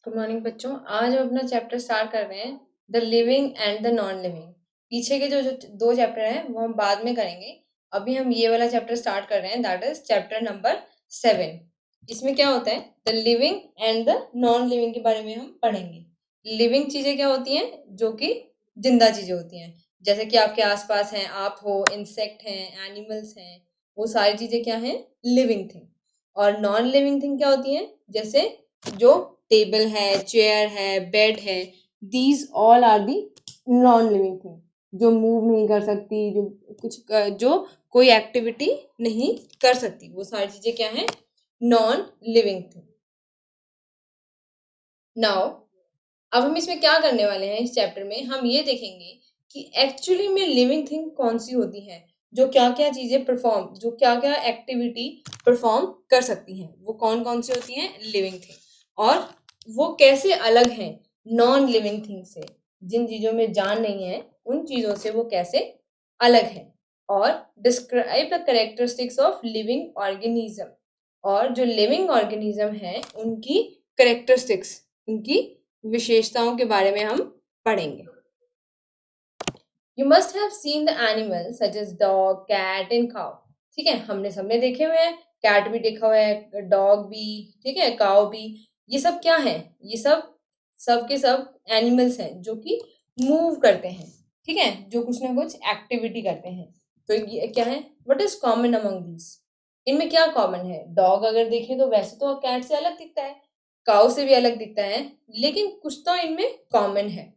Good morning बच्चों। आज हम अपना चैप्टर स्टार्ट कर रहे हैं, the living and the non living. पीछे के जो जो दो चैप्टर हैं वो हम बाद में करेंगे। अभी हम ये वाला चैप्टर स्टार्ट कर रहे हैं, दैट इज चैप्टर नंबर 7। इसमें क्या होता है, the living and the non living के बारे में हम पढ़ेंगे। लिविंग चीजें क्या होती हैं, जो कि जिंदा चीजें होती हैं, जैसे कि आपके आसपास हैं, आप हो, इंसेक्ट हैं, एनिमल्स हैं, वो सारी चीजें क्या हैं, लिविंग थिंग। और नॉन लिविंग थिंग क्या होती हैं, जैसे जो टेबल है, चेयर है, बेड है, these all are the non living thing, जो मूव नहीं कर सकती, जो कोई एक्टिविटी नहीं कर सकती, वो सारी चीजें क्या हैं, नॉन लिविंग थिंग। नाउ अब हम इसमें क्या करने वाले हैं, इस चैप्टर में हम ये देखेंगे कि एक्चुअली में लिविंग थिंग कौन सी होती है, जो क्या क्या चीजें परफॉर्म, जो क्या क्या एक्टिविटी परफॉर्म कर सकती हैं, वो कौन कौन सी होती हैं लिविंग थिंग, और वो कैसे अलग हैं नॉन लिविंग थिंग से। जिन चीजों में जान नहीं है उन चीजों से वो कैसे अलग है। और describe the characteristics of living organism, और जो लिविंग ऑर्गेनिज्म है उनकी कैरेक्टरिस्टिक्स, उनकी विशेषताओं के बारे में हम पढ़ेंगे। You must have seen the animal such as dog, cat and cow. ठीक है, हमने सबने देखे हुए हैं, कैट भी देखा हुआ है, डॉग भी, ठीक है, काउ भी। ये सब क्या है, ये सब सब के सब एनिमल्स हैं जो कि मूव करते हैं, ठीक है, जो कुछ ना कुछ एक्टिविटी करते हैं। तो ये क्या है, what is common among these, इनमें क्या कॉमन है। डॉग अगर देखें तो वैसे तो कैट से अलग दिखता है, काउ से भी अलग दिखता है, लेकिन कुछ तो इनमें कॉमन है।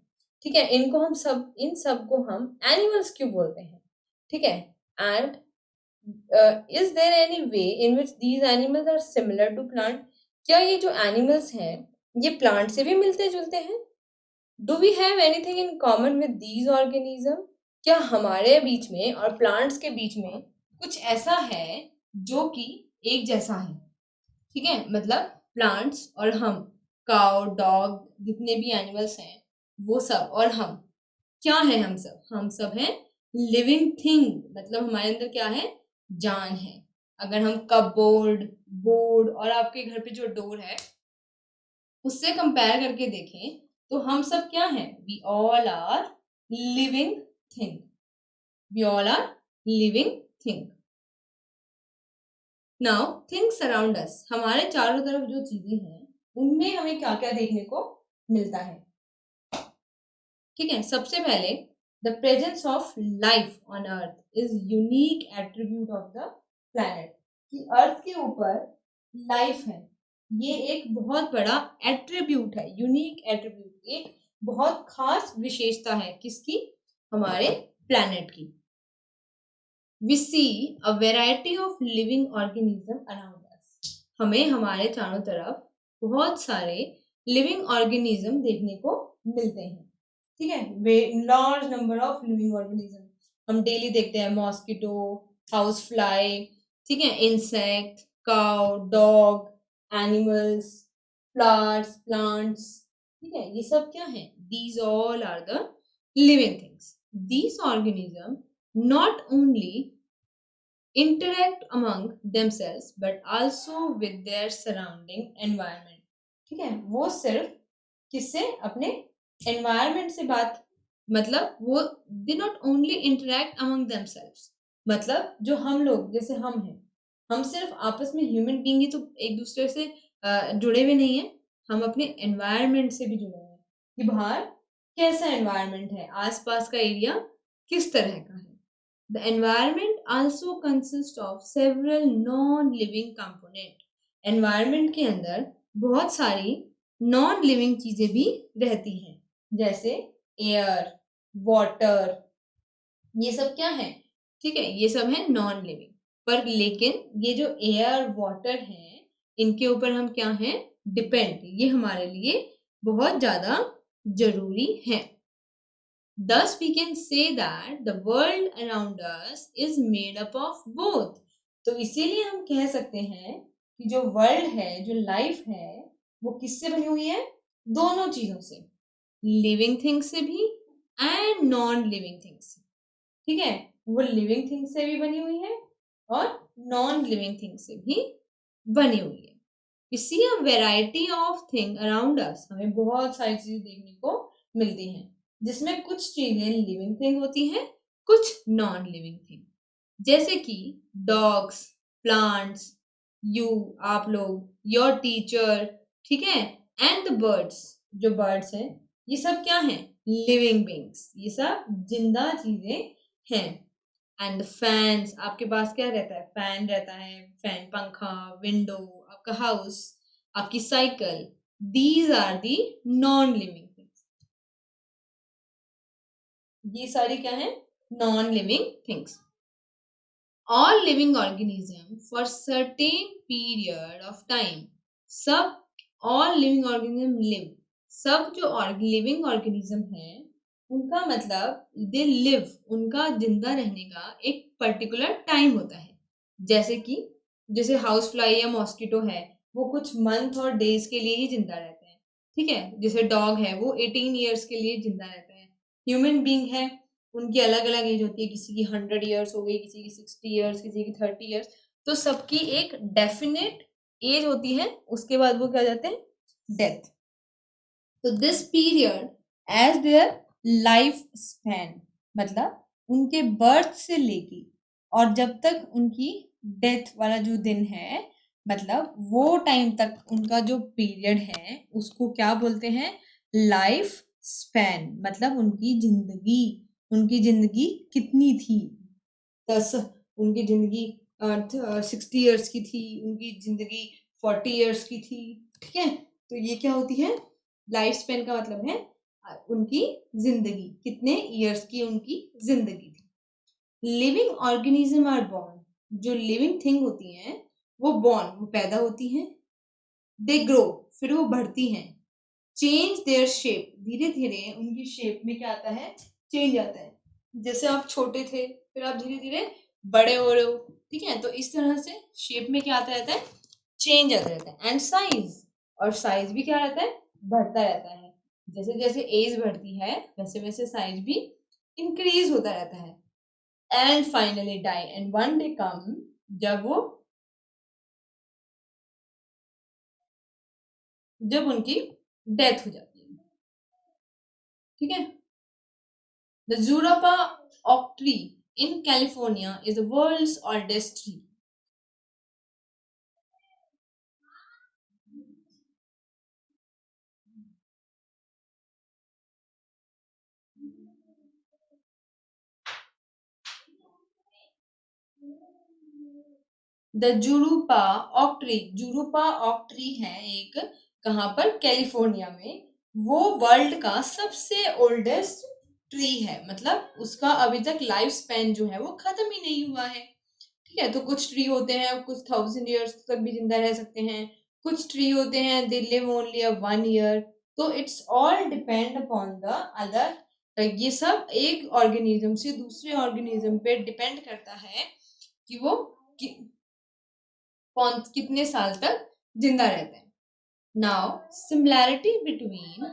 ठीक है, इनको हम सब, इन सब को हम एनिमल्स क्यों बोलते हैं। ठीक है, and is there any way in which these animals are similar to plant, क्या ये जो एनिमल्स हैं ये प्लांट से भी मिलते जुलते हैं। Do we have anything in common with these organism, क्या हमारे बीच में और प्लांट्स के बीच में कुछ ऐसा है जो कि एक जैसा है। ठीक है, मतलब प्लांट्स और हम, काउ, डॉग, जितने भी एनिमल्स हैं वो सब, और हम क्या है, हम सब हैं लिविंग थिंग, मतलब हमारे अंदर क्या है, जान है। अगर हम कपबोर्ड, बोर्ड और आपके घर पे जो डोर है उससे कंपेयर करके देखें तो हम सब क्या हैं, we all are living thing, we all are living thing. Now things around us, हमारे चारों तरफ जो चीजें हैं उनमें हमें क्या क्या देखने को मिलता है। ठीक है, सबसे पहले the presence of life on earth is unique attribute of the planet, कि अर्थ के ऊपर लाइफ है, ये एक बहुत बड़ा एट्रीब्यूट है, यूनिक एट्रीब्यूट, एक बहुत खास विशेषता है, किसकी, हमारे प्लैनेट की। We see a variety of living organism around us, हमें हमारे चारों तरफ बहुत सारे लिविंग ऑर्गेनिज्म देखने को मिलते हैं। ठीक है, वे large number of living organism हम डेली देखते हैं, मॉस्किटो, हाउस फ्लाई, ठीक है, insect, cow, dog, animals, flowers, plants. ठीक है, ये सब क्या है, these all are the living things. These organism not only interact among themselves but also with their surrounding environment। ठीक है, वो सिर्फ किससे, अपने एनवायरमेंट से बात, मतलब वो they not only interact among themselves, मतलब जो हम लोग, जैसे हम हैं, हम सिर्फ आपस में ह्यूमन बीइंग ही तो एक दूसरे से जुड़े हुए नहीं है, हम अपने एनवायरमेंट से भी जुड़े हुए हैं, कि बाहर कैसा एनवायरमेंट है, आसपास का एरिया किस तरह का है। The environment also consists of several non-living component। environment के अंदर बहुत सारी non-living चीजें भी रहती हैं, जैसे एयर, वाटर, ये सब क्या है, ठीक है, ये सब है नॉन लिविंग। पर लेकिन ये जो एयर, वाटर है, इनके ऊपर हम क्या हैं, डिपेंड, ये हमारे लिए बहुत ज्यादा जरूरी है। Thus, we can say that the world around us is made up of both। तो इसीलिए हम कह सकते हैं कि जो वर्ल्ड है, जो लाइफ है, वो किससे बनी हुई है, दोनों चीजों से, लिविंग थिंग्स से भी एंड नॉन लिविंग थिंग्स से। ठीक है, वो लिविंग थिंग्स से भी बनी हुई है और नॉन लिविंग थिंग्स से भी बनी हुई है। We see a variety of thing around us, हमें बहुत सारी चीजें देखने को मिलती हैं, जिसमें कुछ चीजें लिविंग थिंग होती हैं, कुछ नॉन लिविंग थिंग, जैसे कि डॉग्स, प्लांट्स, यू, आप लोग, योर टीचर, ठीक है, एंड द बर्ड्स, जो बर्ड्स हैं, ये सब क्या हैं? लिविंग बींग्स, ये सब जिंदा चीजें हैं। एंड फैंस, आपके पास क्या रहता है? फैन रहता है, फैन, पंखा, विंडो, आपका हाउस, आपकी cycle, these are the non living things. ये सारी क्या है? Non living things. All living organism for certain period of time, सब all living organism live, सब जो लिविंग ऑर्गेनिज्म है उनका मतलब दे लिव, उनका जिंदा रहने का एक पर्टिकुलर टाइम होता है। जैसे कि जैसे हाउस फ्लाई या मॉस्किटो है, वो कुछ मंथ और डेज के लिए ही जिंदा रहते हैं, ठीक है। जैसे डॉग है, वो 18 ईयर्स के लिए जिंदा रहता है। ह्यूमन बींग है, उनकी अलग अलग एज होती है, किसी की 100 ईयर्स हो गई, किसी की 60 ईयर्स, किसी की 30 ईयर्स, तो सबकी एक डेफिनेट एज होती है, उसके बाद वो क्या हो जाते हैं? डेथ। तो this period as their life span, मतलब उनके बर्थ से लेके और जब तक उनकी डेथ वाला जो दिन है, मतलब वो टाइम तक उनका जो पीरियड है उसको क्या बोलते हैं? लाइफ स्पैन, मतलब उनकी जिंदगी कितनी थी? 10, उनकी जिंदगी 60 ईयर्स की थी, उनकी जिंदगी 40 ईयर्स की थी, ठीक है। तो ये क्या होती है? लाइफ स्पेन का मतलब है उनकी जिंदगी, कितने ईयर्स की उनकी जिंदगी थी। लिविंग ऑर्गेनिज्म आर बॉर्न, जो लिविंग थिंग होती हैं वो बॉर्न, वो पैदा होती हैं, दे ग्रो, फिर वो बढ़ती हैं, चेंज देयर शेप, धीरे धीरे उनकी शेप में क्या आता है? चेंज आता है। जैसे आप छोटे थे, फिर आप धीरे धीरे बड़े हो रहे हो, ठीक है, तो इस तरह से शेप में क्या आता रहता है? चेंज आता रहता है। एंड साइज, और साइज भी क्या रहता है? बढ़ता रहता है। जैसे जैसे एज बढ़ती है वैसे वैसे साइज भी इंक्रीज होता रहता है। And finally die, and one day come, जब उनकी डेथ हो जाती है, ठीक है। The Jurapa oak tree in California is the world's oldest tree. The Jurupa oak tree, जुरूपा oak tree है एक, कहाँ पर? कैलिफोर्निया में। वो वर्ल्ड का सबसे ओल्डेस्ट ट्री है, मतलब उसका अभी तक लाइफ स्पैन जो है वो खत्म ही नहीं हुआ है, ठीक है। तो कुछ ट्री होते हैं कुछ 1000 ईयर्स तक भी जिंदा रह सकते हैं, कुछ ट्री होते हैं they live only a 1 year. तो it's all depend upon the other, ये सब एक ऑर्गेनिज्म से दूसरे ऑर्गेनिज्म पे डिपेंड करता है कि वो कौन कितने साल तक जिंदा रहते हैं। Now similarity between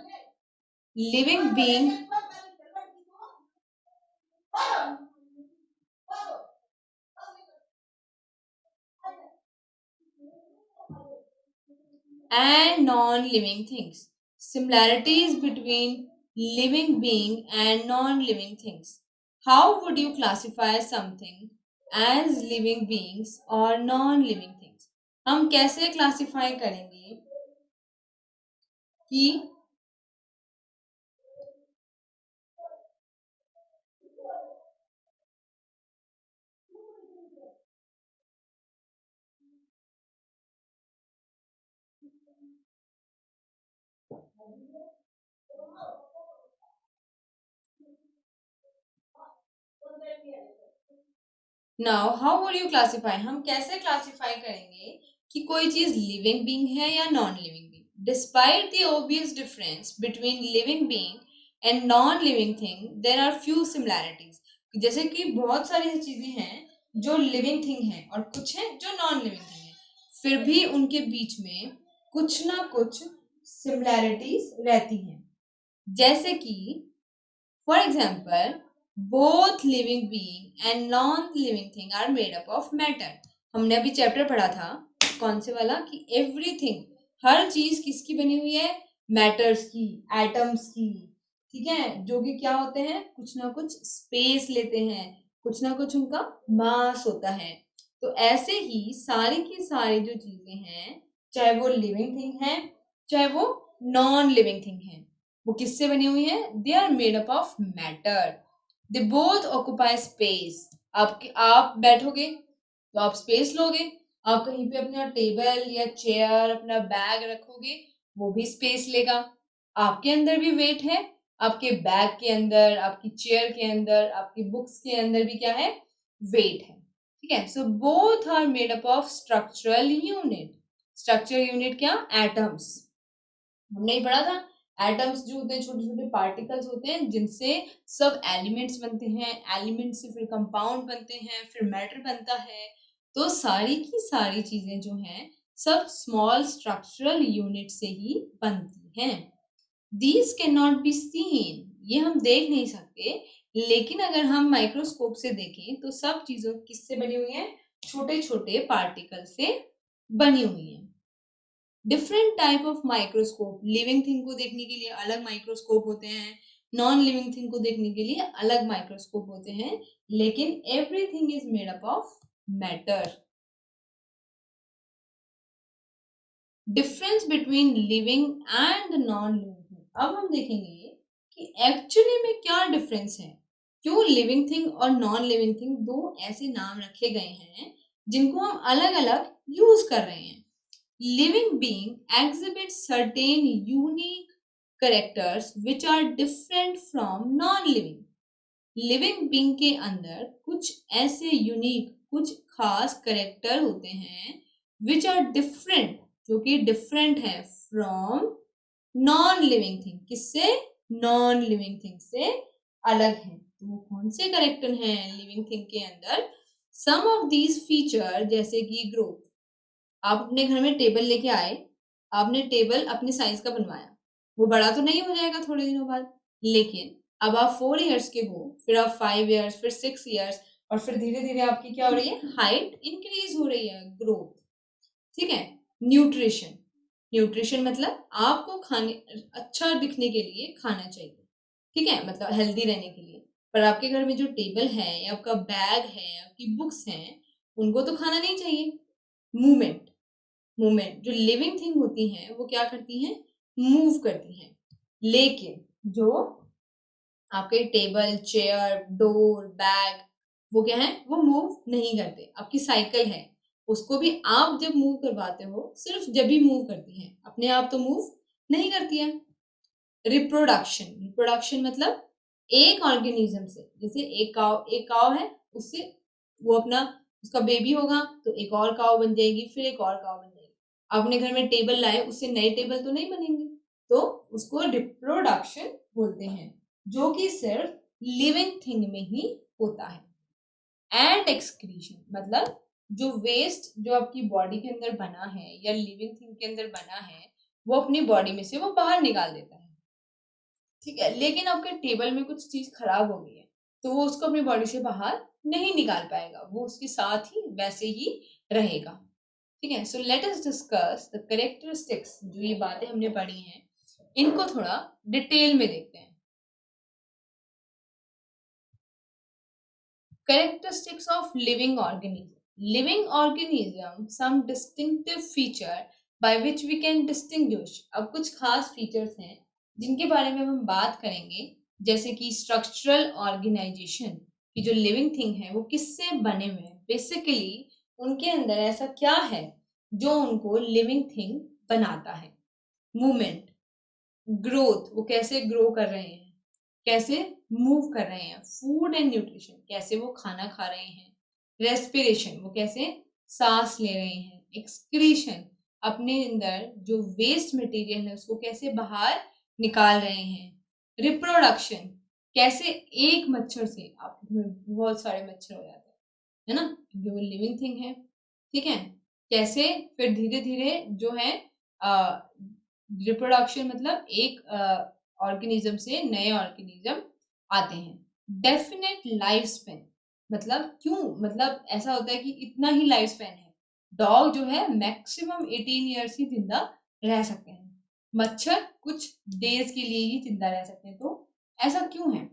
living being and non-living things. Similarities between living being and non-living things. How would you classify something as living beings or non-living things? हम कैसे क्लासिफाई करेंगे कि now how would you classify, हम कैसे classify करेंगे कि कोई चीज लिविंग बीइंग है या non living being? Despite the obvious difference between living being and non living thing, there are few similarities. जैसे कि बहुत सारी ऐसी चीजें हैं जो लिविंग थिंग है और कुछ है जो नॉन लिविंग थिंग है, फिर भी उनके बीच में कुछ ना कुछ सिमिलैरिटीज रहती हैं। जैसे कि for example, both living being and non living thing are made up of matter. हमने अभी चैप्टर पढ़ा था, कौन से वाला? कि एवरीथिंग हर चीज किसकी बनी हुई है? मैटर्स की, एटम्स की, ठीक है, जो कि क्या होते हैं, कुछ ना कुछ स्पेस लेते हैं, कुछ ना कुछ उनका मास होता है। तो ऐसे ही सारी की सारी जो चीजें हैं, चाहे वो लिविंग थिंग है, चाहे वो नॉन लिविंग थिंग है, वो किससे बनी हुई है? They are made up of matter. They both occupy space. आप बैठोगे तो आप स्पेस लोगे, आप कहीं पे अपना टेबल या चेयर, अपना बैग रखोगे, वो भी स्पेस लेगा। आपके अंदर भी वेट है, आपके बैग के अंदर, आपकी चेयर के अंदर, आपकी बुक्स के अंदर भी क्या है? वेट है। ठीक है, so both are made up of structural unit. Structural unit क्या? एटम्स। हमने ही पढ़ा था, एटम्स जो होते हैं छोटे छोटे पार्टिकल्स होते हैं जिनसे सब एलिमेंट्स बनते हैं, एलिमेंट से फिर कंपाउंड बनते हैं, फिर मैटर बनता है। तो सारी की सारी चीजें जो हैं सब स्मॉल स्ट्रक्चरल यूनिट से ही बनती हैं। These can not be seen, ये हम देख नहीं सकते, लेकिन अगर हम माइक्रोस्कोप से देखें तो सब चीजों किससे बनी हुई है? छोटे छोटे पार्टिकल से बनी हुई है। Different type of microscope, living thing को देखने के लिए अलग माइक्रोस्कोप होते हैं, नॉन लिविंग थिंग को देखने के लिए अलग माइक्रोस्कोप होते हैं, लेकिन everything is made up of matter. Difference between living and non living. अब हम देखेंगे कि एक्चुअली में क्या डिफरेंस है, क्यों लिविंग थिंग और नॉन लिविंग थिंग दो ऐसे नाम रखे गए हैं जिनको हम अलग अलग यूज कर रहे हैं। Living being exhibits certain unique characters which are different from non-living. Living being के अंदर कुछ ऐसे यूनिक, कुछ खास करेक्टर होते हैं which are different, जो कि डिफरेंट है फ्रॉम नॉन लिविंग थिंग। किससे? नॉन लिविंग थिंग से अलग है। तो वो कौन से करेक्टर हैं लिविंग थिंग के अंदर? सम ऑफ दीज फीचर, जैसे कि ग्रोथ। आप अपने घर में टेबल लेके आए, आपने टेबल अपने साइज का बनवाया, वो बड़ा तो नहीं हो जाएगा थोड़े दिनों बाद, लेकिन अब आप 4 इयर्स के हो, फिर आप 5 इयर्स, फिर 6 इयर्स, और फिर धीरे धीरे आपकी क्या हो रही है? हाइट इंक्रीज हो रही है, ग्रोथ। ठीक है। न्यूट्रिशन, न्यूट्रिशन मतलब आपको खाने, अच्छा दिखने के लिए खाना चाहिए, ठीक है, मतलब हेल्दी रहने के लिए। पर आपके घर में जो टेबल है या आपका बैग है, आपकी बुक्स हैं, उनको तो खाना नहीं चाहिए। मूवमेंट, मूवमेंट जो लिविंग थिंग होती हैं वो क्या करती हैं? मूव करती हैं। लेकिन जो आपके टेबल, चेयर, डोर, बैग, वो क्या है? वो मूव नहीं करते। आपकी साइकिल है, उसको भी आप जब मूव करवाते हो सिर्फ जब ही मूव करती है, अपने आप तो मूव नहीं करती है। रिप्रोडक्शन, रिप्रोडक्शन मतलब एक ऑर्गेनिज्म से, जैसे एक काव है, उससे वो अपना, उसका बेबी होगा तो एक और काव बन जाएगी, फिर एक और काव बन जाएगी। आप अपने घर में टेबल लाए, उससे नए टेबल तो नहीं बनेंगे, तो उसको रिप्रोडक्शन बोलते हैं, जो कि सिर्फ लिविंग थिंग में ही होता है। एंड एक्सक्रीशन मतलब जो वेस्ट जो आपकी बॉडी के अंदर बना है या लिविंग थिंग के अंदर बना है, वो अपनी बॉडी में से वो बाहर निकाल देता है। ठीक है, लेकिन आपके टेबल में कुछ चीज खराब हो गई है, तो वो उसको अपनी बॉडी से बाहर नहीं निकाल पाएगा, वो उसके साथ ही वैसे ही रहेगा। ठीक है, so let us discuss the characteristics. जो ये बातें हमने पढ़ी हैं, इनको थोड़ा डिटेल में देखते हैं। Characteristics of living organism. Living organism some distinctive feature by which we can distinguish. अब कुछ खास फीचर्स हैं जिनके बारे में हम बात करेंगे, जैसे कि स्ट्रक्चरल ऑर्गेनाइजेशन, कि जो लिविंग थिंग है वो किससे बने हुए हैं, बेसिकली उनके अंदर ऐसा क्या है जो उनको लिविंग थिंग बनाता है। मूवमेंट, ग्रोथ, वो कैसे ग्रो कर रहे हैं, कैसे मूव कर रहे हैं। फूड एंड न्यूट्रिशन, कैसे वो खाना खा रहे हैं। रेस्पिरेशन, वो कैसे सांस ले रहे हैं। एक्सक्रीशन, अपने अंदर जो वेस्ट मटेरियल है उसको कैसे बाहर निकाल रहे हैं। रिप्रोडक्शन, कैसे एक मच्छर से आपके घर में बहुत सारे मच्छर हो जाते हैं, है ना, क्योंकि वो लिविंग थिंग है। ठीक है, कैसे फिर धीरे धीरे जो है रिप्रोडक्शन मतलब एक ऑर्गेनिज्म से नए ऑर्गेनिज्म आते हैं। डेफिनेट लाइफ स्पेन, मतलब क्यों, मतलब ऐसा होता है कि इतना ही लाइफ स्पेन है। डॉग जो है मैक्सिमम 18 ईयर्स ही जिंदा रह सकते हैं, मच्छर कुछ डेज के लिए ही जिंदा रह सकते हैं। तो ऐसा क्यों है?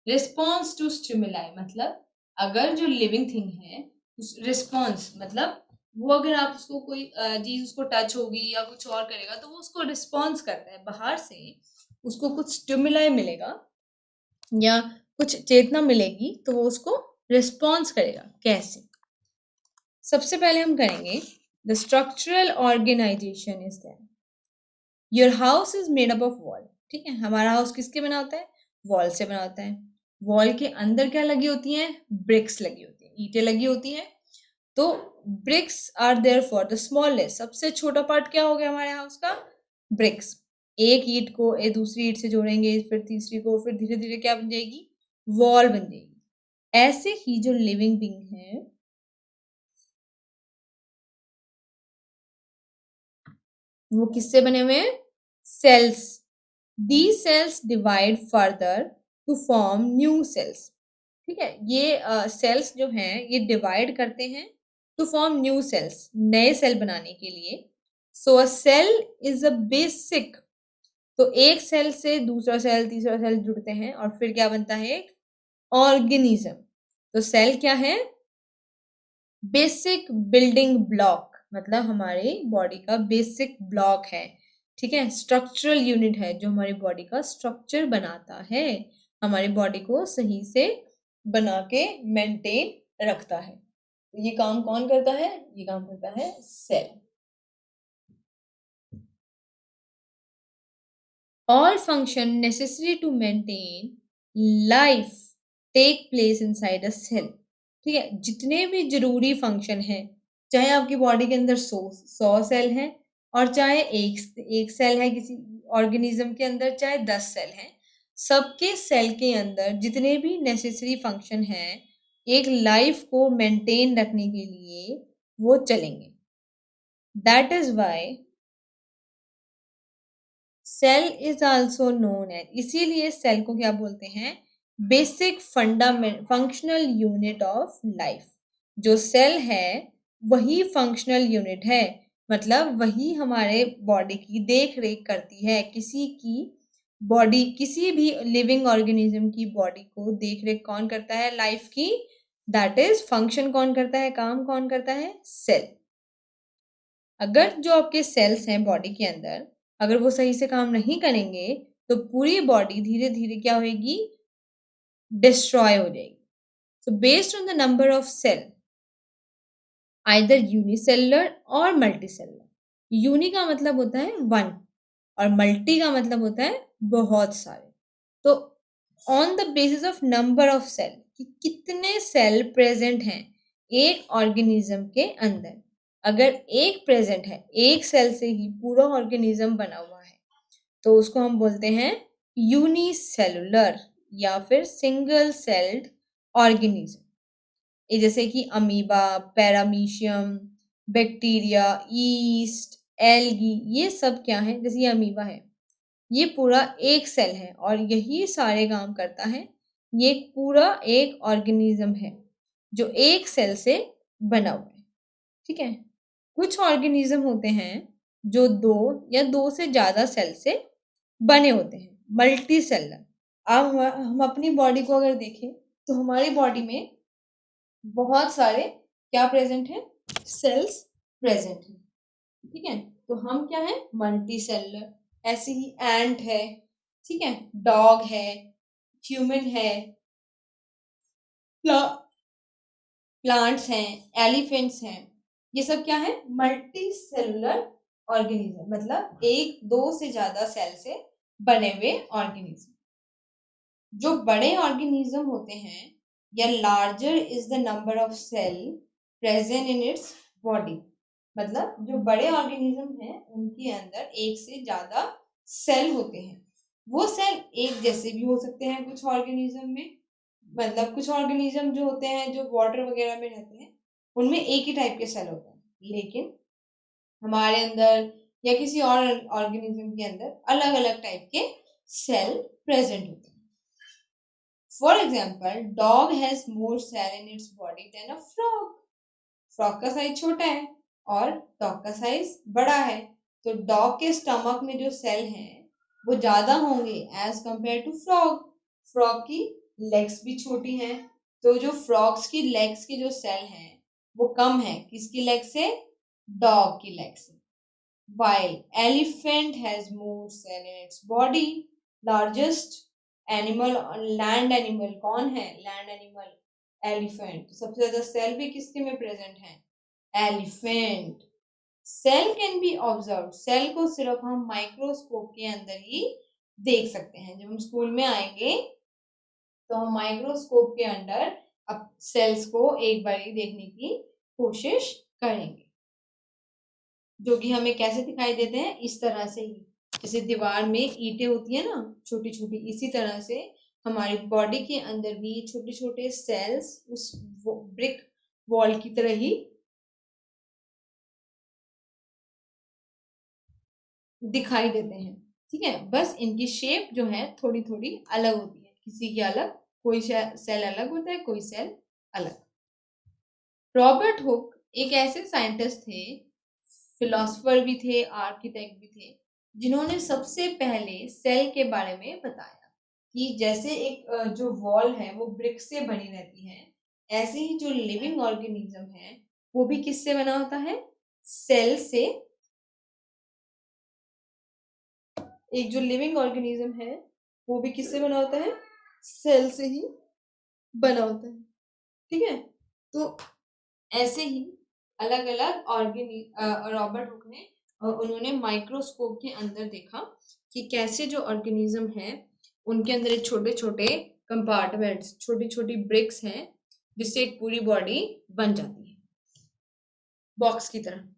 रिस्पॉन्स टू स्टिमुलाई, मतलब अगर जो लिविंग थिंग है रिस्पॉन्स, मतलब वो अगर आप उसको कोई चीज उसको टच होगी या कुछ और करेगा तो वो उसको रिस्पॉन्स करता है, बाहर से उसको कुछ स्टिमुलाई मिलेगा या कुछ चेतना मिलेगी तो वो उसको रिस्पॉन्स करेगा। कैसे? सबसे पहले हम करेंगे the structural organisation is that your house is made up of wall. ठीक है, हमारा हाउस किसके बना होता है? वॉल से बना होता है। वॉल के अंदर क्या लगी होती हैं? ब्रिक्स लगी होती हैं, ईंटें लगी होती हैं। तो bricks are there for the smallest, सबसे छोटा पार्ट क्या हो गया हमारे हाउस का? ब्रिक्स। एक ईंट को दूसरी ईंट से जोड़ेंगे, फिर तीसरी को, फिर धीरे धीरे क्या बन जाएगी? वॉल बन जाएगी। ऐसे ही जो लिविंग बीइंग है वो किससे बने हुए हैं? Sales. These cells divide further to form new cells। ठीक है, ये सेल्स जो हैं ये डिवाइड करते हैं टू फॉर्म न्यू सेल्स, नए सेल बनाने के लिए। सो अ सेल इज अ बेसिक, तो एक सेल से दूसरा सेल तीसरा सेल जुड़ते हैं और फिर क्या बनता है? एक ऑर्गेनिज्म। तो सेल क्या है? बेसिक बिल्डिंग ब्लॉक, मतलब हमारी बॉडी का बेसिक ब्लॉक है। ठीक है, स्ट्रक्चरल यूनिट है जो हमारी बॉडी का स्ट्रक्चर बनाता है, हमारी बॉडी को सही से बना के मेंटेन रखता है। ये काम कौन करता है? ये काम करता है cell. All function necessary to maintain life take place inside a cell। ठीक है, जितने भी जरूरी फंक्शन हैं, चाहे आपकी बॉडी के अंदर 100 सेल हैं और चाहे एक सेल है किसी ऑर्गेनिज्म के अंदर, चाहे 10 सेल हैं, सबके सेल के अंदर जितने भी नेसेसरी फंक्शन हैं एक लाइफ को मेंटेन रखने के लिए वो चलेंगे। That is why cell is also known as, इसीलिए सेल को क्या बोलते हैं? Basic fundament functional unit of life. जो सेल है वही फंक्शनल यूनिट है, मतलब वही हमारे बॉडी की देख रेख करती है। किसी की बॉडी, किसी भी लिविंग ऑर्गेनिज्म की बॉडी को देख रेख कौन करता है? लाइफ की। दैट इज फंक्शन कौन करता है, काम कौन करता है? सेल। अगर जो आपके सेल्स हैं बॉडी के अंदर, अगर वो सही से काम नहीं करेंगे तो पूरी बॉडी धीरे धीरे क्या होगी? डिस्ट्रॉय हो जाएगी। So based on the number of cell, either unicellular और मल्टीसेलुलर। यूनि का मतलब होता है वन और मल्टी का मतलब होता है बहुत सारे। तो on the basis of number of cell, कि कितने सेल प्रेजेंट हैं एक ऑर्गेनिज्म के अंदर, अगर एक प्रेजेंट है, एक सेल से ही पूरा ऑर्गेनिज्म बना हुआ है, तो उसको हम बोलते हैं यूनिसेलुलर या फिर सिंगल सेल्ड ऑर्गेनिज्म। ये जैसे कि amoeba, paramecium, bacteria, east, algae, ये सब क्या है? जैसे ये अमीबा है, ये पूरा एक सेल है और यही सारे काम करता है। ये पूरा एक ऑर्गेनिज्म है जो एक सेल से बना हुआ है। ठीक है, कुछ ऑर्गेनिज्म होते हैं जो दो या दो से ज्यादा सेल से बने होते हैं, मल्टी सेलर। अब हम अपनी बॉडी को अगर देखें तो हमारी बॉडी में बहुत सारे क्या प्रेजेंट है? सेल्स प्रेजेंट है। ठीक है, तो हम क्या है? Multi cellular. ऐसे ही एंट है, ठीक है, डॉग है, ह्यूमन है, प्लांट्स हैं, एलिफेंट्स हैं, ये सब क्या है? मल्टी सेलुलर ऑर्गेनिज्म, मतलब एक दो से ज्यादा सेल से बने हुए ऑर्गेनिज्म। जो बड़े ऑर्गेनिज्म होते हैं या larger is the number of cell present in its body, मतलब जो बड़े ऑर्गेनिज्म हैं उनके अंदर एक से ज्यादा सेल होते हैं। वो सेल एक जैसे भी हो सकते हैं कुछ ऑर्गेनिज्म में, मतलब कुछ ऑर्गेनिज्म जो होते हैं जो वाटर वगैरह में रहते हैं उनमें एक ही टाइप के सेल होते हैं, लेकिन हमारे अंदर या किसी और ऑर्गेनिज्म के अंदर अलग अलग टाइप के सेल प्रेजेंट होते हैं। For example, dog has more cell in its body then a frog. Frog का साइज छोटा है और डॉग का साइज बड़ा है, तो डॉग के स्टमक में जो सेल हैं वो ज्यादा होंगे as compare to frog. Frog की लेग्स भी छोटी हैं, तो जो फ्रॉग्स की लेग्स की जो सेल हैं वो कम है किसकी लेग से, डॉग की लेग से। while elephant has more cell in its body, largest animal land animal कौन है, लैंड एनिमल एलिफेंट। सबसे ज्यादा सेल भी किसके में प्रेजेंट है, elephant. Cell can be observe, cell को सिर्फ हम माइक्रोस्कोप के अंदर ही देख सकते हैं। जब हम स्कूल में आएंगे तो हम माइक्रोस्कोप के अंदर अब सेल्स को एक बार देखने की कोशिश करेंगे, जो कि हमें कैसे दिखाई देते हैं, इस तरह से ही, जैसे दीवार में ईंटें होती है ना छोटी छोटी, इसी तरह से हमारी बॉडी के अंदर भी छोटे छोटे सेल्स उस ब्रिक वॉल की तरह ही दिखाई देते हैं। ठीक है, बस इनकी शेप जो है थोड़ी थोड़ी अलग होती है, किसी की अलग, कोई सेल अलग होता है, कोई सेल अलग। रॉबर्ट हुक एक ऐसे साइंटिस्ट थे, फिलोसोफर भी थे, आर्किटेक्ट भी थे, जिन्होंने सबसे पहले सेल के बारे में बताया कि जैसे एक जो वॉल है वो ब्रिक से बनी रहती है, ऐसे ही जो लिविंग ऑर्गेनिज्म है वो भी किससे बना होता है, सेल से। एक जो लिविंग ऑर्गेनिज्म है वो भी किससे बना होता है, सेल से ही बना होता है। ठीक है, तो ऐसे ही अलग अलग रॉबर्ट हुक ने उन्होंने माइक्रोस्कोप के अंदर देखा कि कैसे जो ऑर्गेनिज्म है उनके अंदर एक छोटे छोटे कंपार्टमेंट्स, छोटी छोटी ब्रिक्स हैं, जिससे एक पूरी बॉडी बन जाती है बॉक्स की तरह।